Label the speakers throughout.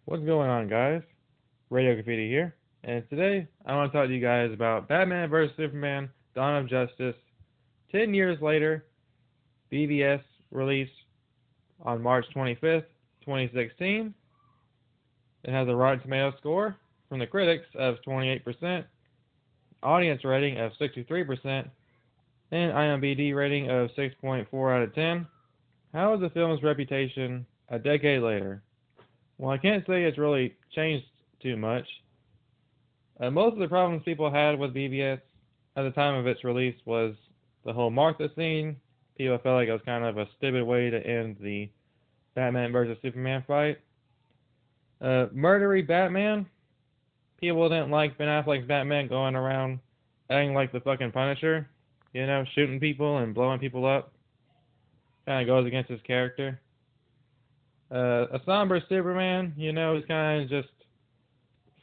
Speaker 1: What's going on, guys? Radio Graffiti here, and today I want to talk to you guys about Batman vs. Superman Dawn of Justice. 10 years later, BVS released on March 25th, 2016. It has a Rotten Tomatoes score from the critics of 28%, audience rating of 63%, and IMDb rating of 6.4 out of 10. How is the film's reputation a decade later? Well, I can't say it's really changed too much. Most of the problems people had with BVS at the time of its release was the whole Martha scene. People felt like it was kind of a stupid way to end the Batman versus Superman fight. Murdery Batman. People didn't like Ben Affleck's Batman going around acting like the fucking Punisher. Shooting people and blowing people up. Kind of goes against his character. A somber Superman, he's kind of just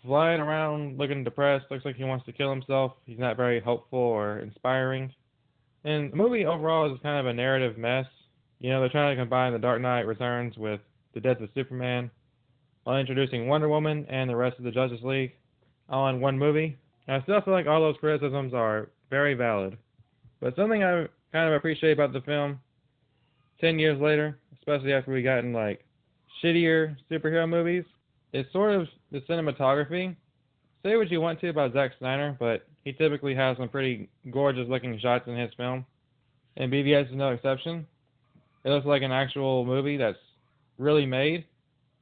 Speaker 1: flying around looking depressed, looks like he wants to kill himself. He's not very hopeful or inspiring. And the movie overall is kind of a narrative mess. They're trying to combine The Dark Knight Returns with the death of Superman while introducing Wonder Woman and the rest of the Justice League all in one movie. And I still feel like all those criticisms are very valid. But something I kind of appreciate about the film, 10 years later, especially after we gotten like shittier superhero movies, it's sort of the cinematography. Say what you want to about Zack Snyder, but he typically has some pretty gorgeous looking shots in his film, and BVS is no exception. It looks like an actual movie that's really made.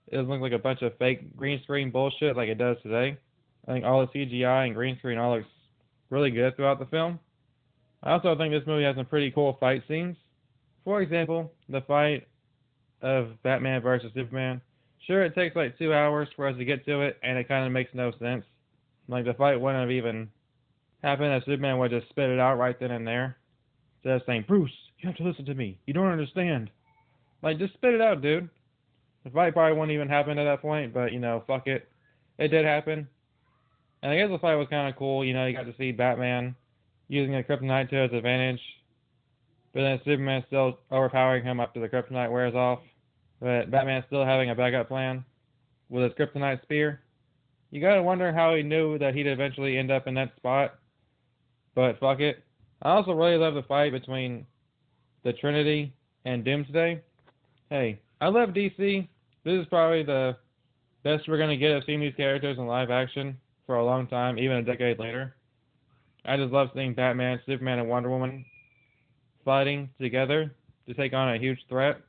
Speaker 1: It doesn't look like a bunch of fake green screen bullshit like it does today. I think all the CGI and green screen all looks really good throughout the film. I also think this movie has some pretty cool fight scenes. For example, the fight of Batman versus Superman. Sure, it takes like 2 hours for us to get to it, and it kind of makes no sense. Like, the fight wouldn't have even happened if Superman would just spit it out right then and there. Instead of saying, Bruce, you have to listen to me. You don't understand. Like, just spit it out, dude. The fight probably wouldn't even happen at that point, but, fuck it. It did happen. And I guess the fight was kind of cool. You got to see Batman using the kryptonite to his advantage. But then Superman's still overpowering him after the kryptonite wears off. But Batman's still having a backup plan with his kryptonite spear. You gotta wonder how he knew that he'd eventually end up in that spot. But fuck it. I also really love the fight between the Trinity and Doomsday. Hey, I love DC. This is probably the best we're gonna get of seeing these characters in live action for a long time, even a decade later. I just love seeing Batman, Superman, and Wonder Woman fighting together to take on a huge threat.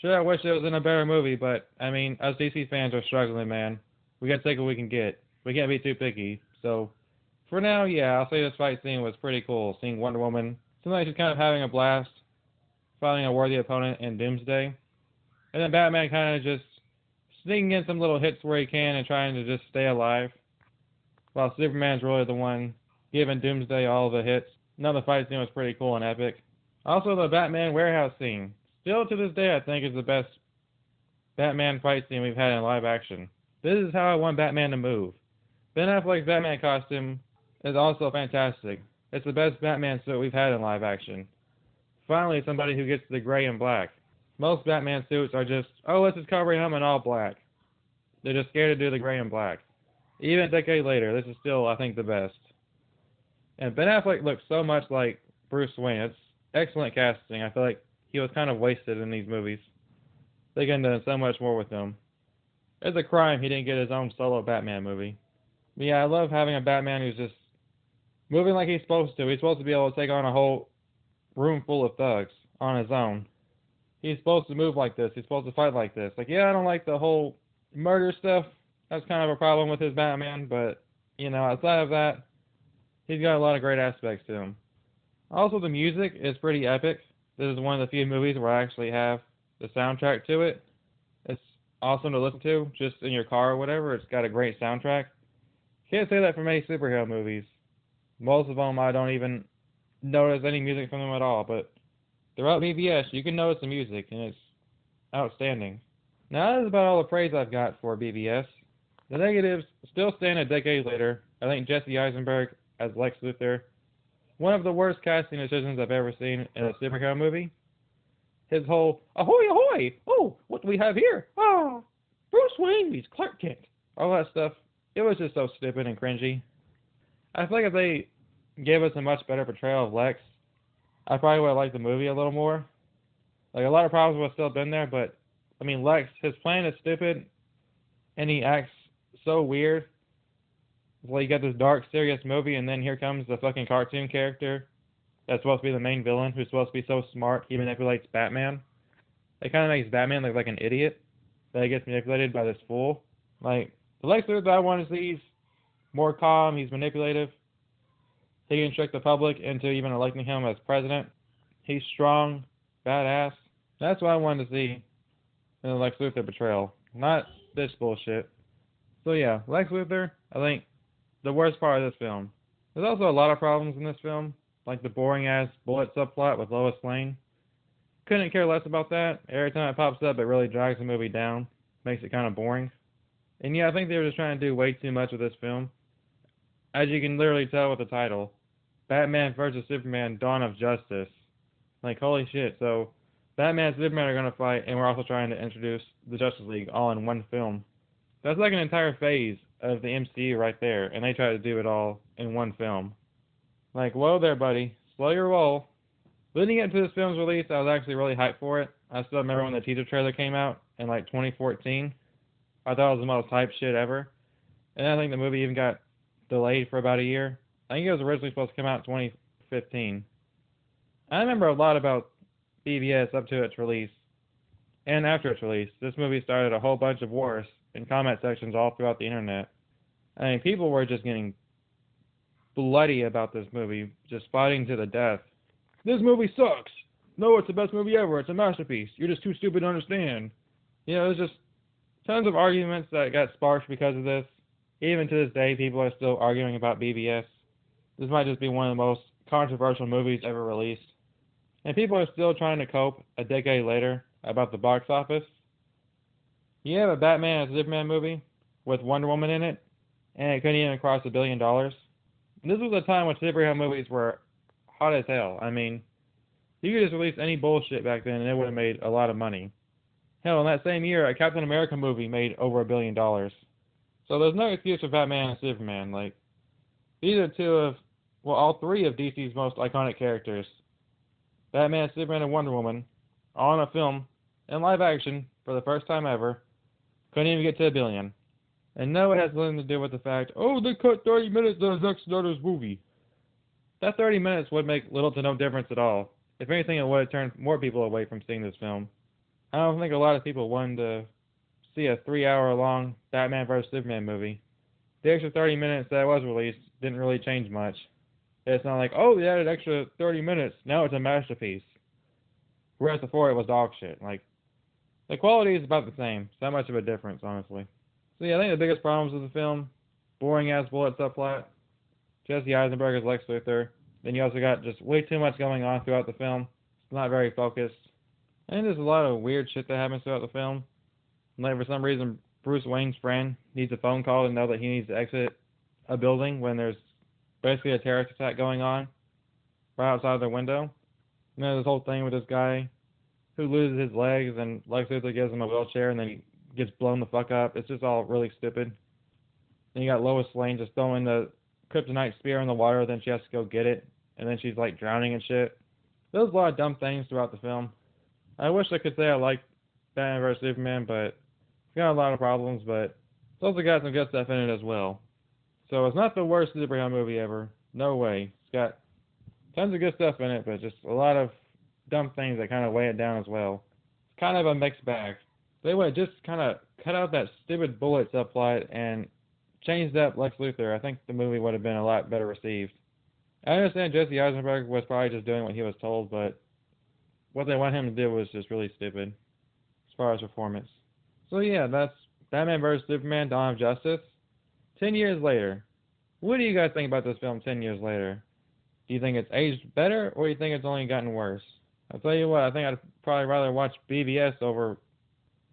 Speaker 1: Sure, I wish it was in a better movie, but, I mean, us DC fans are struggling, man. We gotta take what we can get. We can't be too picky. So, for now, yeah, I'll say this fight scene was pretty cool. Seeing Wonder Woman, seemed like she's kind of having a blast, fighting a worthy opponent in Doomsday. And then Batman kind of just sneaking in some little hits where he can and trying to just stay alive. While Superman's really the one giving Doomsday all the hits. Another fight scene was pretty cool and epic. Also, the Batman warehouse scene. Still to this day, I think is the best Batman fight scene we've had in live action. This is how I want Batman to move. Ben Affleck's Batman costume is also fantastic. It's the best Batman suit we've had in live action. Finally, somebody who gets the gray and black. Most Batman suits are just, oh, let's just cover him in all black. They're just scared to do the gray and black. Even a decade later, this is still, I think, the best. And Ben Affleck looks so much like Bruce Wayne. It's excellent casting. I feel like he was kind of wasted in these movies. They could have done so much more with him. It's a crime he didn't get his own solo Batman movie. But yeah, I love having a Batman who's just moving like he's supposed to. He's supposed to be able to take on a whole room full of thugs on his own. He's supposed to move like this. He's supposed to fight like this. Like, yeah, I don't like the whole murder stuff. That's kind of a problem with his Batman, but, outside of that, he's got a lot of great aspects to him. Also, the music is pretty epic. This is one of the few movies where I actually have the soundtrack to it. It's awesome to listen to, just in your car or whatever. It's got a great soundtrack. Can't say that for many superhero movies. Most of them I don't even notice any music from them at all, but throughout BVS you can notice the music, and it's outstanding. Now that is about all the praise I've got for BVS. The negatives still stand a decade later. I think Jesse Eisenberg as Lex Luthor, one of the worst casting decisions I've ever seen in a superhero movie. His whole, ahoy, ahoy! Oh, what do we have here? Oh! Bruce Wayne meets Clark Kent. All that stuff. It was just so stupid and cringy. I feel like if they gave us a much better portrayal of Lex, I probably would have liked the movie a little more. Like, a lot of problems would have still been there, but, I mean, Lex, his plan is stupid, and he acts so weird. Well, you got this dark, serious movie, and then here comes the fucking cartoon character that's supposed to be the main villain, who's supposed to be so smart, he manipulates Batman. It kind of makes Batman look like an idiot, that he gets manipulated by this fool. Like, the Lex Luthor that I want to see is more calm, he's manipulative. He can trick the public into even electing him as president. He's strong, badass. That's what I wanted to see in the Lex Luthor portrayal, not this bullshit. So yeah, Lex Luthor, I think, the worst part of this film. There's also a lot of problems in this film, like the boring-ass bullet subplot with Lois Lane. Couldn't care less about that. Every time it pops up, it really drags the movie down, makes it kind of boring. And yeah, I think they were just trying to do way too much with this film. As you can literally tell with the title, Batman vs. Superman Dawn of Justice. Like, holy shit. So, Batman and Superman are going to fight, and we're also trying to introduce the Justice League all in one film. That's like an entire phase of the MCU right there, and they try to do it all in one film. Like, whoa there, buddy. Slow your roll. Leading into this film's release, I was actually really hyped for it. I still remember when the teaser trailer came out in, like, 2014. I thought it was the most hyped shit ever. And I think the movie even got delayed for about a year. I think it was originally supposed to come out in 2015. I remember a lot about BVS up to its release. And after its release, this movie started a whole bunch of wars in comment sections all throughout the internet. I mean, people were just getting bloody about this movie, just fighting to the death. This movie sucks! No, it's the best movie ever. It's a masterpiece. You're just too stupid to understand. You know, there's just tons of arguments that got sparked because of this. Even to this day, people are still arguing about BVS. This might just be one of the most controversial movies ever released. And people are still trying to cope a decade later about the box office. You have a Batman and Superman movie with Wonder Woman in it, and it couldn't even cross $1 billion. And this was a time when superhero movies were hot as hell. I mean, you could just release any bullshit back then and it would have made a lot of money. Hell, in that same year, a Captain America movie made over $1 billion. So there's no excuse for Batman and Superman. Like, these are two of, well, all three of DC's most iconic characters. Batman, Superman, and Wonder Woman, all in a film, in live action, for the first time ever, couldn't even get to $1 billion. And no, it has nothing to do with the fact, oh, they cut 30 minutes out of Zack Snyder's movie. That 30 minutes would make little to no difference at all. If anything, it would have turned more people away from seeing this film. I don't think a lot of people wanted to see a 3-hour-long Batman vs. Superman movie. The extra 30 minutes that was released didn't really change much. It's not like, oh, they added extra 30 minutes, now it's a masterpiece. Whereas before it was dog shit. Like, the quality is about the same. It's not much of a difference, honestly. So yeah, I think the biggest problems with the film, boring-ass bullet subplot, Jesse Eisenberg as Lex Luthor, then you also got just way too much going on throughout the film. It's not very focused. And there's a lot of weird shit that happens throughout the film. Like, for some reason, Bruce Wayne's friend needs a phone call to know that he needs to exit a building when there's basically a terrorist attack going on right outside their window. And there's this whole thing with this guy who loses his legs and Lex Luthor gives him a wheelchair and then he gets blown the fuck up. It's just all really stupid. Then you got Lois Lane just throwing the kryptonite spear in the water, then she has to go get it, and then she's like drowning and shit. There's a lot of dumb things throughout the film. I wish I could say I liked Batman vs. Superman, but it's got a lot of problems, but it's also got some good stuff in it as well. So it's not the worst superhero movie ever. No way. It's got tons of good stuff in it, but just a lot of dumb things that kind of weigh it down as well. It's kind of a mixed bag. They would just kind of cut out that stupid bullet subplot and changed up Lex Luthor. I think the movie would have been a lot better received. I understand Jesse Eisenberg was probably just doing what he was told, but what they want him to do was just really stupid as far as performance. So yeah, that's Batman vs. Superman Dawn of Justice. 10 years later. What do you guys think about this film 10 years later? Do you think it's aged better, or do you think it's only gotten worse? I'll tell you what, I think I'd probably rather watch BVS over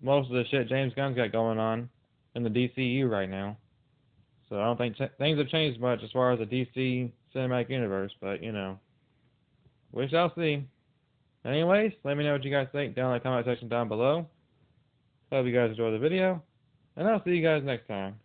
Speaker 1: most of the shit James Gunn's got going on in the DCU right now. So I don't think things have changed much as far as the DC cinematic universe, but, you know, we shall see. Anyways, let me know what you guys think down in the comment section down below. Hope you guys enjoyed the video. And I'll see you guys next time.